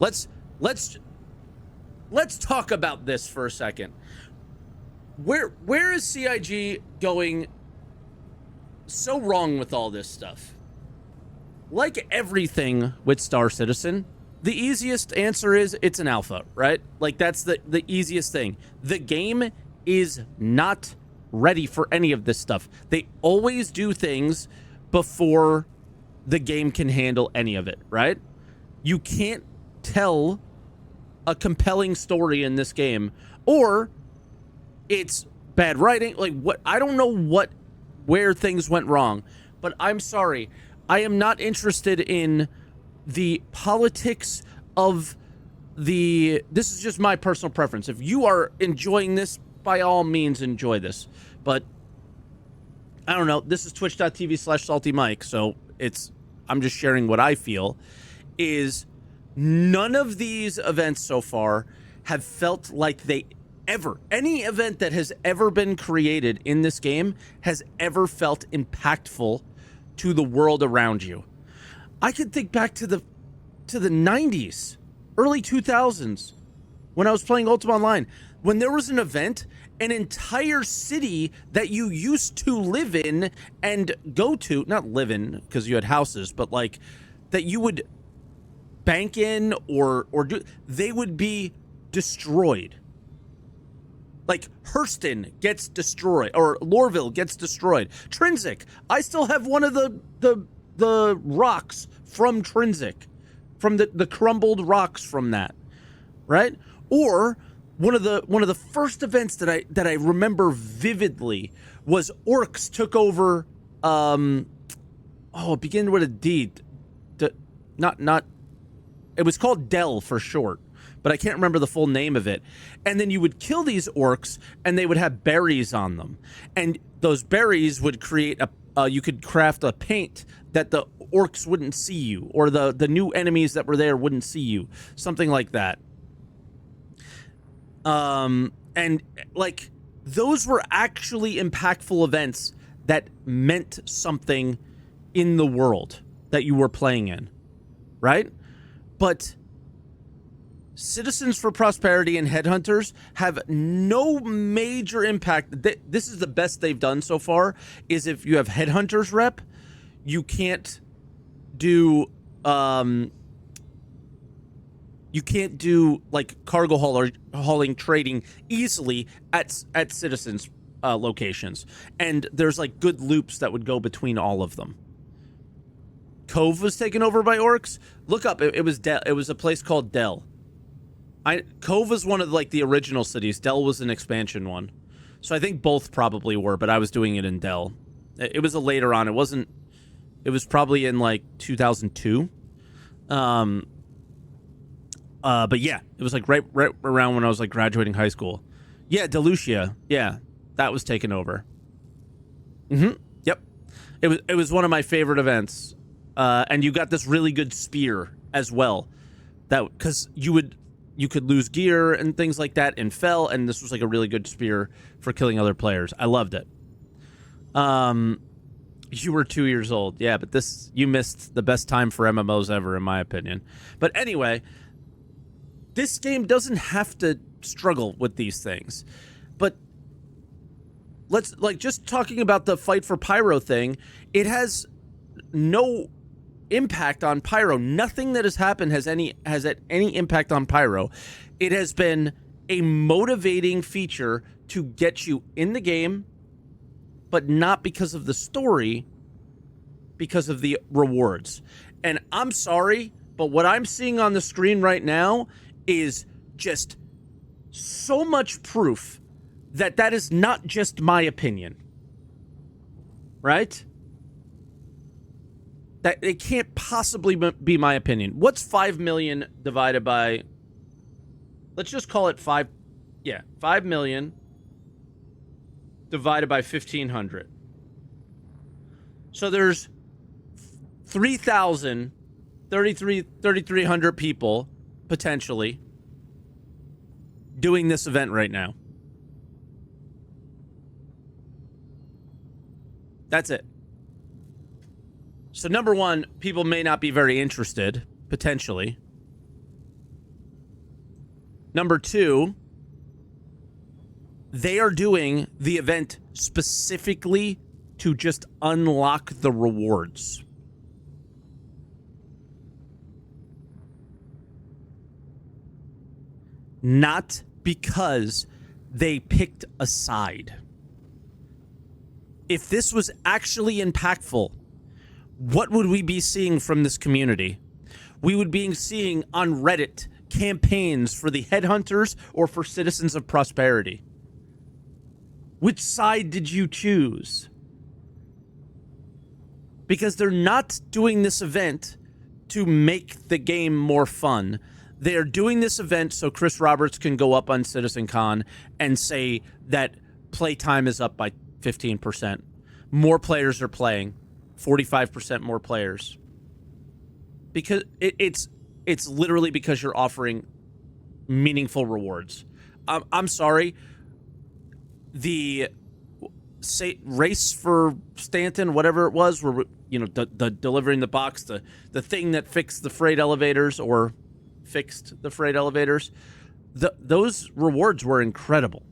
Let's talk about this for a second. Where is CIG going so wrong with all this stuff? Like everything with Star Citizen, the easiest answer is it's an alpha, right? Like that's the easiest thing. The game is not ready for any of this stuff. They always do things before the game can handle any of it, right? You can't tell a compelling story in this game, or it's bad writing. Like what? I don't know where things went wrong, but I'm sorry. I am not interested in the politics of this is just my personal preference. If you are enjoying this, by all means enjoy this. But I don't know. This is twitch.tv/SaltEMike, so I'm just sharing what I feel is none of these events so far have felt like any event that has ever been created in this game has ever felt impactful to the world around you. I could think back to the 90s, early 2000s, when I was playing Ultima Online, when there was an event, an entire city that you used to live in and go to, not live in because you had houses, but like that you would bank in or do, they would be destroyed. Like Hurston gets destroyed, or Lorville gets destroyed. Trinsic, I still have one of the rocks from Trinsic, from the crumbled rocks from that, right? Or one of the first events that I remember vividly was orcs took over. It began with a D. Not. It was called Dell for short, but I can't remember the full name of it. And then you would kill these orcs, and they would have berries on them, and those berries would create you could craft a paint that the orcs wouldn't see you, or the new enemies that were there wouldn't see you, something like that. And like those were actually impactful events that meant something in the world that you were playing in, right? But Citizens for Prosperity and Headhunters have no major impact. This is the best they've done so far, is if you have Headhunters rep, you can't do like cargo hauling trading easily at Citizens locations, and there's like good loops that would go between all of them. Cove was taken over by orcs. Look up, it was a place called Dell. Cove was one of like the original cities. Dell was an expansion one, so I think both probably were, but I was doing it in Dell. It was a later on. It wasn't. It was probably in like 2002. But yeah, it was like right around when I was like graduating high school. Yeah, Delucia. Yeah, that was taken over. Yep. It was one of my favorite events. And you got this really good spear as well. Because you could lose gear and things like that and fell, and this was like a really good spear for killing other players. I loved it. You were 2 years old. Yeah, but you missed the best time for MMOs ever, in my opinion. But anyway, this game doesn't have to struggle with these things. But let's, like, just talking about the Fight for Pyro thing, it has no impact on Pyro. Nothing that has happened has had any impact on Pyro. It has been a motivating feature to get you in the game, but not because of the story, because of the rewards. And I'm sorry, but what I'm seeing on the screen right now is just so much proof that is not just my opinion. Right? That it can't possibly be my opinion. What's 5 million divided by, let's just call it 5 million divided by 1,500. So there's 3,300 people potentially doing this event right now. That's it. So number one, people may not be very interested, potentially. Number two, they are doing the event specifically to just unlock the rewards. Not because they picked a side. If this was actually impactful, what would we be seeing from this community? We would be seeing on Reddit campaigns for the headhunters or for citizens of prosperity. Which side did you choose? Because they're not doing this event to make the game more fun. They are doing this event so Chris Roberts can go up on CitizenCon and say that playtime is up by 15%. More players are playing. 45% more players. Because it's literally because you're offering meaningful rewards. I'm sorry. The race for Stanton, whatever it was, where the delivering the box, the thing that fixed the freight elevators those rewards were incredible.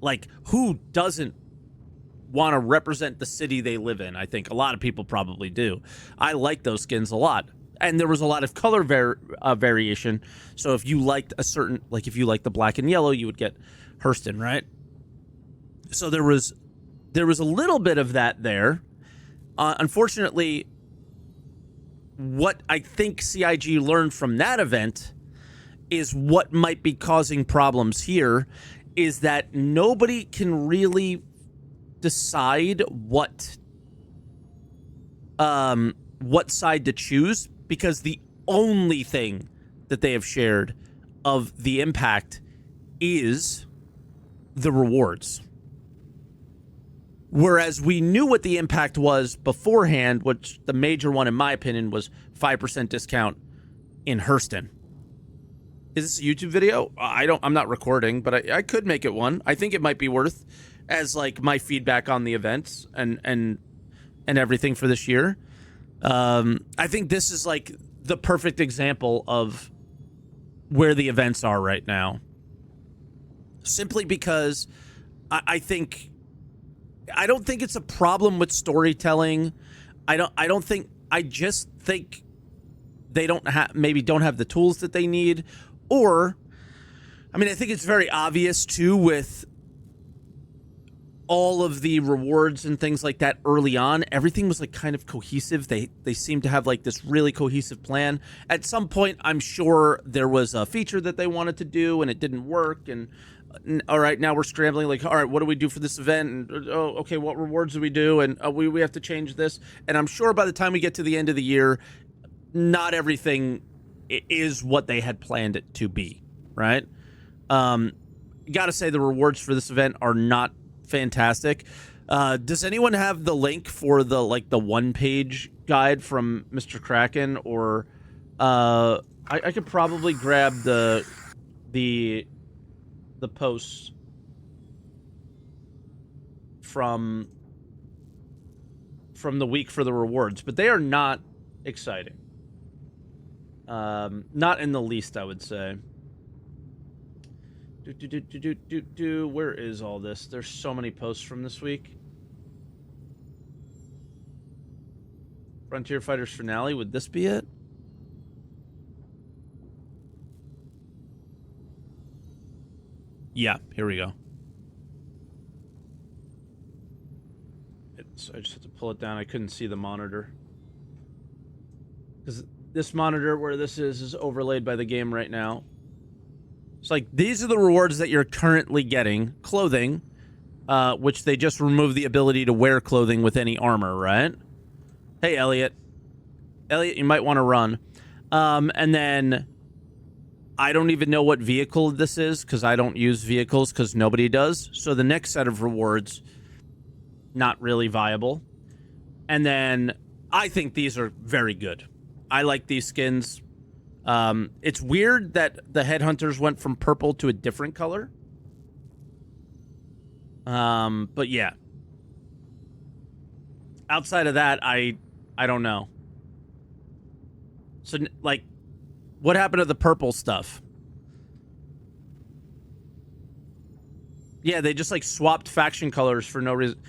Like, who doesn't want to represent the city they live in? I think a lot of people probably do. I like those skins a lot. And there was a lot of color variation. So if you liked if you liked the black and yellow, you would get Hurston, right? So there was a little bit of that there. Unfortunately, what I think CIG learned from that event is what might be causing problems here is that nobody can really decide what side to choose, because the only thing that they have shared of the impact is the rewards. Whereas we knew what the impact was beforehand, which the major one, in my opinion, was 5% discount in Hurston. Is this a YouTube video? I'm not recording, but I could make it one. I think it might be worth as like my feedback on the events and everything for this year. I think this is like the perfect example of where the events are right now. Simply because I don't think it's a problem with storytelling. I just think they don't have the tools that they need. Or, I mean, I think it's very obvious too with all of the rewards and things like that early on. Everything was like kind of cohesive. They seemed to have like this really cohesive plan. At some point, I'm sure there was a feature that they wanted to do and it didn't work. And all right, now we're scrambling. Like, all right, what do we do for this event? And okay, what rewards do we do? And we have to change this. And I'm sure by the time we get to the end of the year, not everything is what they had planned it to be, right? Gotta say the rewards for this event are not fantastic. Does anyone have the link for the one-page guide from Mr. Kraken? Or I could probably grab the posts from the week for the rewards, but they are not exciting. Not in the least, I would say. Where is all this? There's so many posts from this week. Frontier Fighters finale, would this be it? Yeah, here we go. So I just have to pull it down. I couldn't see the monitor. Because this monitor where this is overlaid by the game right now. It's like, these are the rewards that you're currently getting. Clothing, which they just removed the ability to wear clothing with any armor, right? Hey, Elliot. Elliot, you might want to run. And then I don't even know what vehicle this is because I don't use vehicles because nobody does. So the next set of rewards, not really viable. And then I think these are very good. I like these skins. It's weird that the headhunters went from purple to a different color. But yeah. Outside of that, I don't know. So, like, what happened to the purple stuff? Yeah, they just like swapped faction colors for no reason.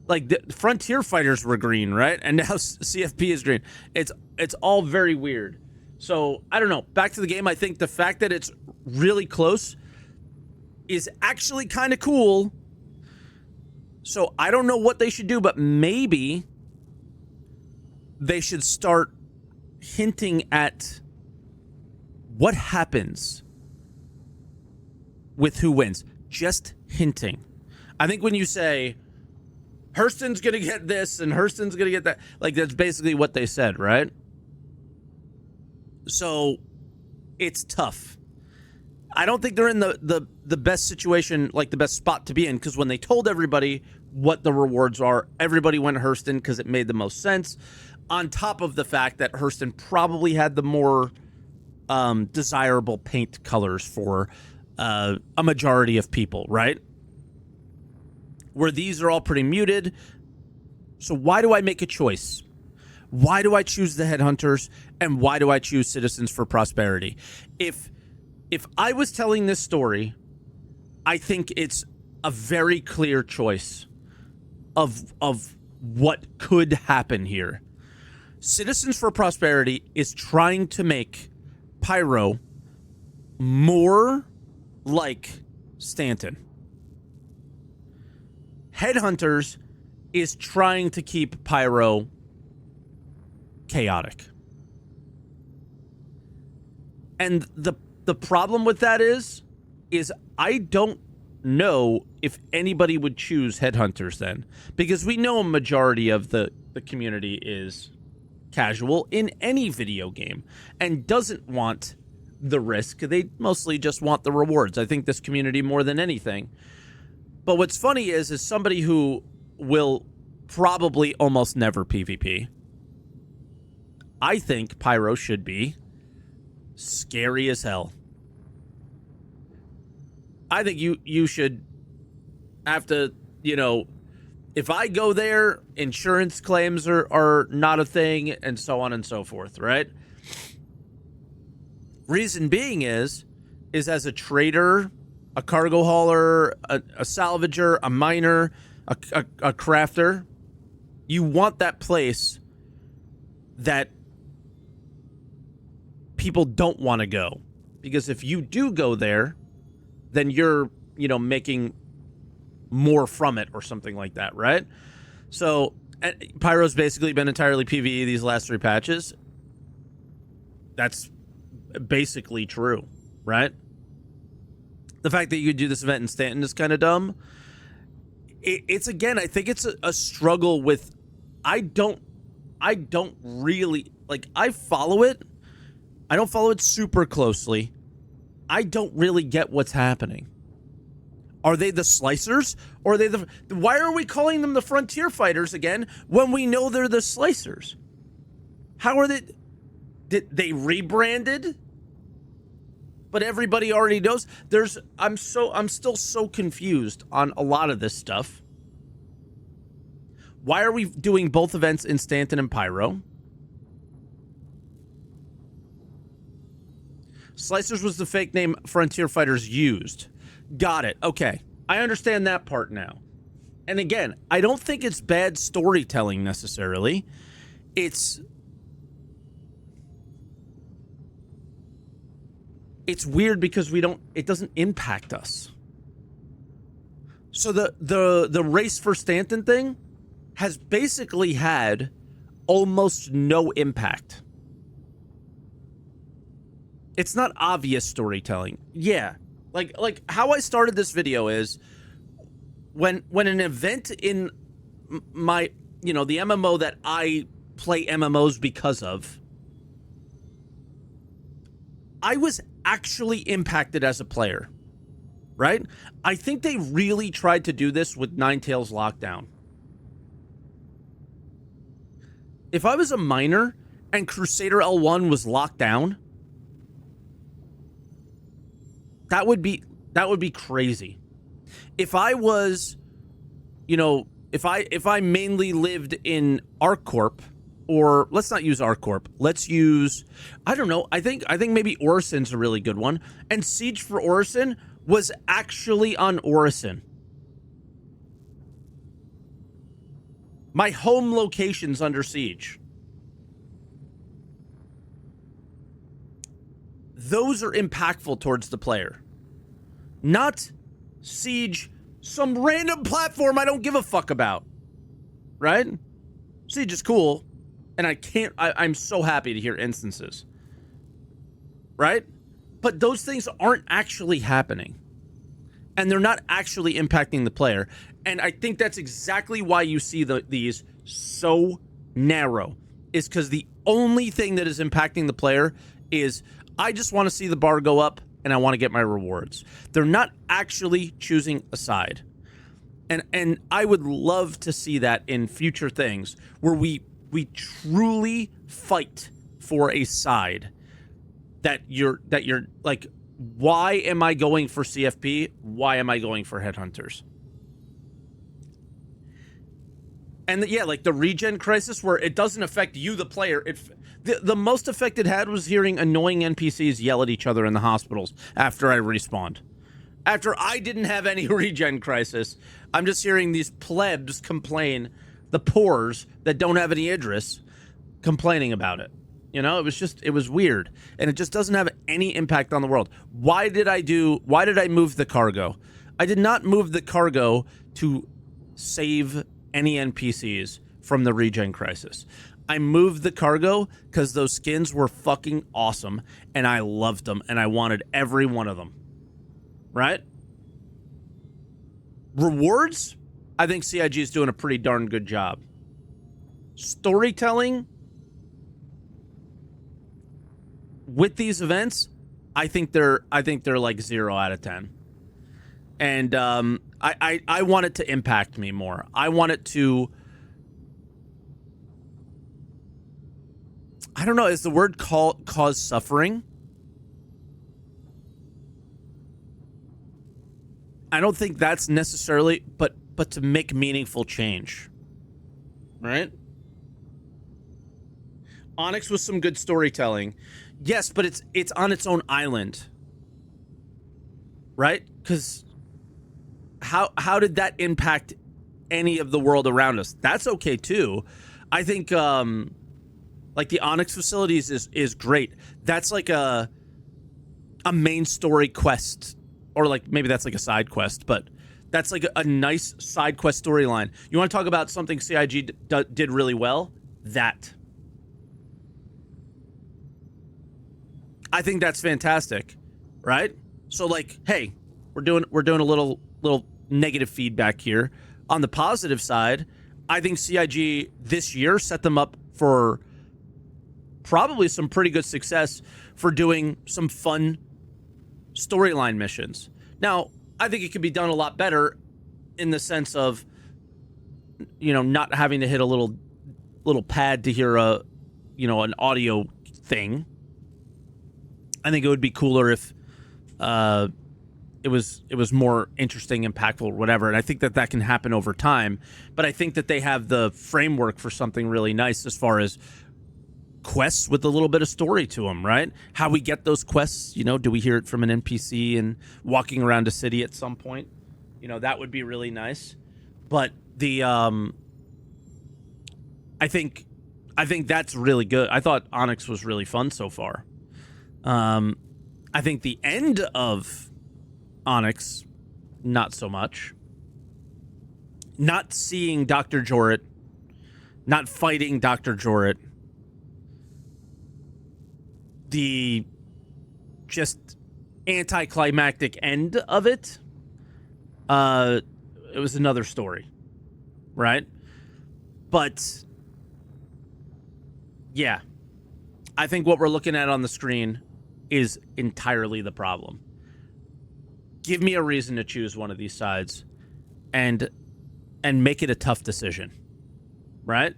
Like the Frontier Fighters were green, right? And now CFP is green. It's all very weird. So I don't know. Back to the game. I think the fact that it's really close is actually kind of cool. So I don't know what they should do, but maybe they should start hinting at what happens with who wins. Just hinting. I think when you say Hurston's gonna get this and Hurston's gonna get that, like that's basically what they said, right? So it's tough. I don't think they're in the best situation, like the best spot to be in, because when they told everybody what the rewards are, everybody went Hurston because it made the most sense. On top of the fact that Hurston probably had the more desirable paint colors for a majority of people, right? Where these are all pretty muted. So why do I make a choice? Why do I choose the Headhunters, and why do I choose Citizens for Prosperity? If I was telling this story, I think it's a very clear choice of what could happen here. Citizens for Prosperity is trying to make Pyro more like Stanton. Headhunters is trying to keep Pyro chaotic. And the problem with that is I don't know if anybody would choose Headhunters then, because we know a majority of the community is casual in any video game and doesn't want the risk. They mostly just want the rewards. I think this community more than anything. But what's funny is somebody who will probably almost never PvP, I think Pyro should be scary as hell. I think you should have to, if I go there, insurance claims are not a thing, and so on and so forth, right? Reason being is as a trader, a cargo hauler, a salvager, a miner, a crafter, you want that place that people don't want to go. Because if you do go there, then you're, making more from it or something like that, right? So Pyro's basically been entirely PvE these last 3 patches. That's basically true, right? The fact that you could do this event in Stanton is kind of dumb. It's again, I think it's a struggle with, I don't really, like, I follow it. I don't follow it super closely. I don't really get what's happening. Are they the Slicers? Or are they why are we calling them the Frontier Fighters again when we know they're the Slicers? How are they? Did they rebranded? But everybody already knows. I'm still so confused on a lot of this stuff. Why are we doing both events in Stanton and Pyro? Slicers was the fake name Frontier Fighters used. Got it. Okay. I understand that part now. And again, I don't think it's bad storytelling necessarily. It's weird because it doesn't impact us. So the race for Stanton thing has basically had almost no impact. It's not obvious storytelling. Yeah. Like how I started this video is when an event in my, the MMO that I play MMOs because of, I was actually impacted as a player, right? I think they really tried to do this with Ninetales Lockdown. If I was a miner and Crusader L1 was locked down, that would be crazy. If I was, if I mainly lived in ArcCorp, or let's not use ArcCorp. Let's use, I don't know. I think maybe Orison's a really good one. And Siege for Orison was actually on Orison. My home location's under siege. Those are impactful towards the player. Not siege, some random platform I don't give a fuck about. Right? Siege is cool, and I'm so happy to hear instances. Right? But those things aren't actually happening. And they're not actually impacting the player. And I think that's exactly why you see these so narrow. Is because the only thing that is impacting the player is, I just want to see the bar go up and I want to get my rewards. They're not actually choosing a side. And I would love to see that in future things where we truly fight for a side that you're like, why am I going for CFP? Why am I going for Headhunters? And like the regen crisis where it doesn't affect you, the player. The most effect it had was hearing annoying NPCs yell at each other in the hospitals after I respawned. After I didn't have any regen crisis, I'm just hearing these plebs complain, the poors that don't have any Idris, complaining about it. You know, it was weird. And it just doesn't have any impact on the world. Why did I move the cargo? I did not move the cargo to save any NPCs from the regen crisis. I moved the cargo because those skins were fucking awesome and I loved them and I wanted every one of them. Right? Rewards, I think CIG is doing a pretty darn good job. Storytelling with these events, I think they're like 0 out of 10. And I want it to impact me more. I want it to, I don't know, is the word cause suffering? I don't think that's necessarily, but to make meaningful change. Right? Onyx was some good storytelling. Yes, but it's on its own island. Right? Because how did that impact any of the world around us? That's okay too. I think like the Onyx facilities is great. That's like a main story quest, or like maybe that's like a side quest, but that's like a nice side quest storyline. You want to talk about something CIG did really well? That. I think that's fantastic, right? So like, hey, we're doing a little negative feedback here. On the positive side, I think CIG this year set them up for probably some pretty good success for doing some fun storyline missions. Now, I think it could be done a lot better in the sense of, you know, not having to hit a little pad to hear an audio thing. I think it would be cooler if it was more interesting, impactful, or whatever. And I think that can happen over time. But I think that they have the framework for something really nice as far as quests with a little bit of story to them, right? How we get those quests, you know, do we hear it from an NPC and walking around a city at some point? You know, that would be really nice. But the I think that's really good. I thought Onyx was really fun so far. I think the end of Onyx, not so much. Not seeing Dr. Jorrit, not fighting Dr. Jorrit. The just anticlimactic end of it, it was another story, right? But yeah, I think what we're looking at on the screen is entirely the problem. Give me a reason to choose one of these sides and make it a tough decision, right?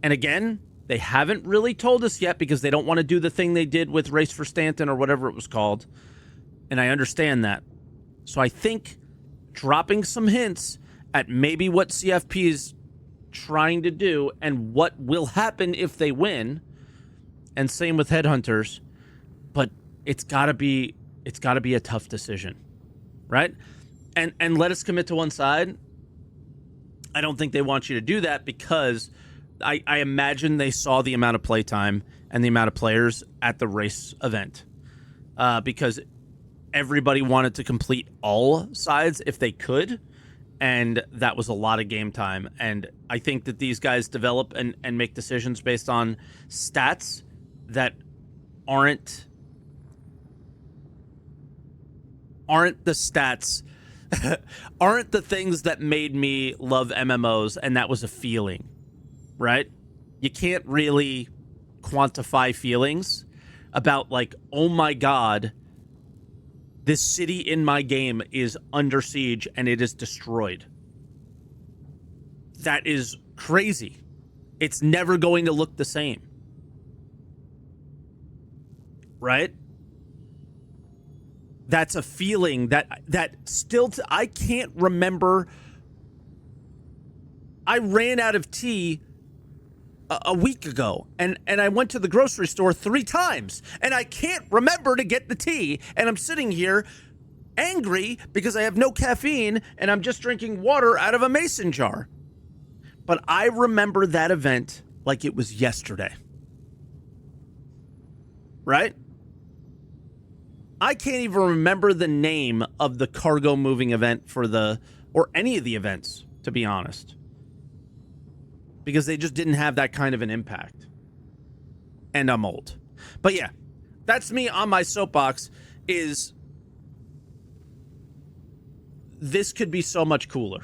And again, they haven't really told us yet because they don't want to do the thing they did with Race for Stanton or whatever it was called. And I understand that. So I think dropping some hints at maybe what CFP is trying to do and what will happen if they win, and same with Headhunters, but it's gotta be a tough decision, right? And let us commit to one side. I don't think they want you to do that because I imagine they saw the amount of playtime and the amount of players at the race event, because everybody wanted to complete all sides if they could, and that was a lot of game time. And I think that these guys develop and make decisions based on stats that aren't the stats aren't the things that made me love MMOs, and that was a feeling, right? You can't really quantify feelings about, like, oh my god, this city in my game is under siege and it is destroyed. That is crazy. It's never going to look the same. Right? That's a feeling that still I can't remember. I ran out of tea a week ago, and I went to the grocery store 3 times, and I can't remember to get the tea, and I'm sitting here angry because I have no caffeine, and I'm just drinking water out of a mason jar. But I remember that event like it was yesterday. Right? I can't even remember the name of the cargo moving event or any of the events, to be honest. Because they just didn't have that kind of an impact. And I'm old. But yeah, that's me on my soapbox. Is this could be so much cooler.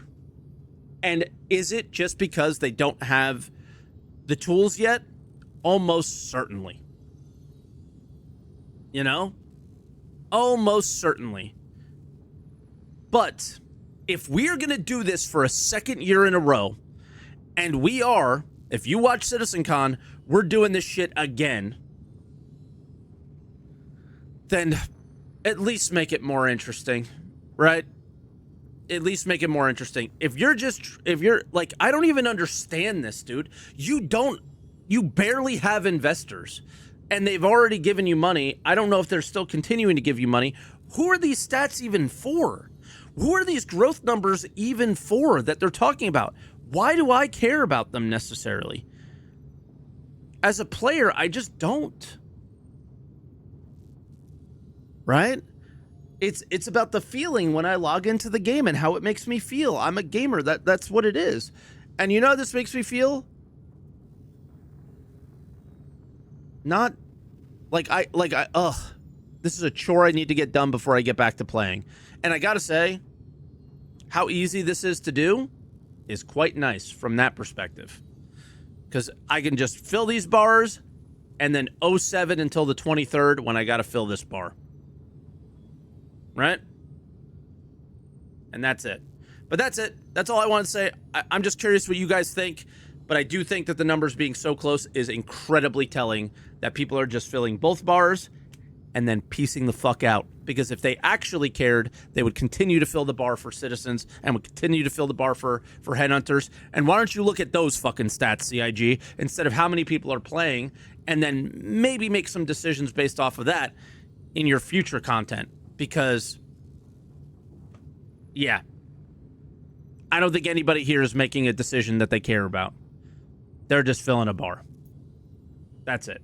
And is it just because they don't have the tools yet? Almost certainly. You know? Almost certainly. But if we're going to do this for a second year in a row, and we are, if you watch CitizenCon, we're doing this shit again, then at least make it more interesting, right? At least make it more interesting. If you're like, I don't even understand this, dude. You barely have investors, and they've already given you money. I don't know if they're still continuing to give you money. Who are these stats even for? Who are these growth numbers even for that they're talking about? Why do I care about them necessarily? As a player, I just don't. Right? It's about the feeling when I log into the game and how it makes me feel. I'm a gamer. That's what it is. And you know how this makes me feel? Not like this is a chore I need to get done before I get back to playing. And I gotta say, how easy this is to do is quite nice from that perspective. Because I can just fill these bars and then 07 until the 23rd when I gotta fill this bar. Right? And that's it. But that's it. That's all I want to say. I'm just curious what you guys think. But I do think that the numbers being so close is incredibly telling that people are just filling both bars and then piecing the fuck out. Because if they actually cared, they would continue to fill the bar for citizens and would continue to fill the bar for headhunters. And why don't you look at those fucking stats, CIG, instead of how many people are playing, and then maybe make some decisions based off of that in your future content. Because, yeah, I don't think anybody here is making a decision that they care about. They're just filling a bar. That's it.